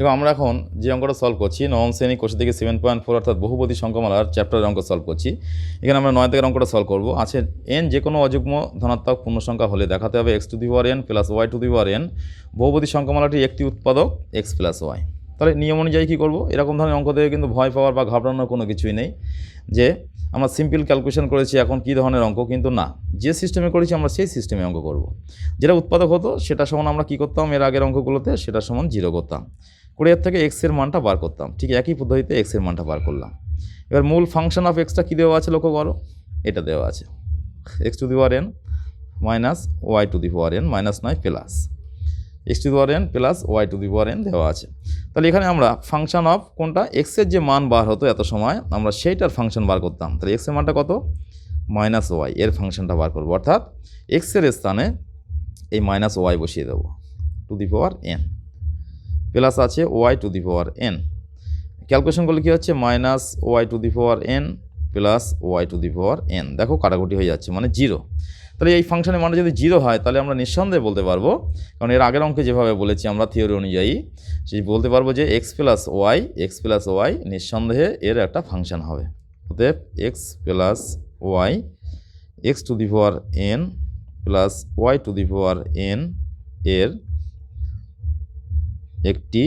এবং আমরা এখন যে অঙ্কটা সলভ করছি নবম শ্রেণী কোষে থেকে 7.4 অর্থাৎ বহুপদী সংখ্যামালার চ্যাপ্টারের অঙ্ক সলভ করছি। এখানে আমরা 9 থেকে অঙ্কটা সলভ করব। আছে n যে কোনো অযুগ্ম ধনাত্মক পূর্ণ সংখ্যা হলে দেখাতে হবে x⁴n প্লাস y⁴n বহুপদী সংখ্যামালাটি একটি উৎপাদক x প্লাস y। তাহলে নিয়ম অনুযায়ী কী করব? এরকম ধরনের অঙ্ক থেকে কিন্তু ভয় পাওয়ার বা ঘাবড়ানোর কোনো কিছুই নেই যে আমরা সিম্পল ক্যালকুলেশন করেছি এখন কী ধরনের অঙ্ক, কিন্তু না, যে সিস্টেমে করেছি আমরা সেই সিস্টেমে অঙ্ক করব। যেটা উৎপাদক হতো সেটা সমান আমরা কী করতাম এর আগের অঙ্কগুলোতে, সেটা সমান 0 করতাম, করে এর থেকে এক্সের মানটা বার করতাম। ঠিক একই পদ্ধতিতে এক্সের মানটা বার করলাম। এবার মূল ফাংশন অফ এক্সটা কী দেওয়া আছে লক্ষ্য করো, এটা দেওয়া আছে x⁴n মাইনাস y⁴n মাইনাস নয় প্লাস x⁴n প্লাস y⁴n দেওয়া আছে। তাহলে এখানে আমরা ফাংশন অফ কোনটা, এক্সের যে মান বার হতো এত সময় আমরা সেইটার ফাংশন বার করতাম। তাহলে এক্সের মানটা কত, মাইনাস ওয়াই, এর ফাংশনটা বার করবো, অর্থাৎ এক্সের স্থানে এই মাইনাস ওয়াই বসিয়ে দেবো n প্লাস আছে y⁴n। ক্যালকুলেশন করলে কী হচ্ছে, মাইনাস y⁴n প্লাস y⁴n। দেখো কাটাকুটি হয়ে যাচ্ছে মানে 0। তাহলে এই ফাংশনের মানটা যদি 0 হয় তাহলে আমরা নিঃসন্দেহে বলতে পারবো, কারণ এর আগের অঙ্কে যেভাবে বলেছি আমরা থিওরি অনুযায়ী, সেই বলতে পারবো যে x প্লাস ওয়াই নিঃসন্দেহে এর একটা ফাংশন হবে। অতএব x plus Y x⁴n plus y⁴n এর একটি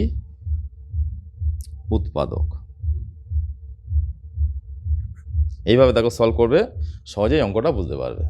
উৎপাদক। এইভাবে দেখো সলভ করবে, সহজেই অঙ্কটা বুঝতে পারবে।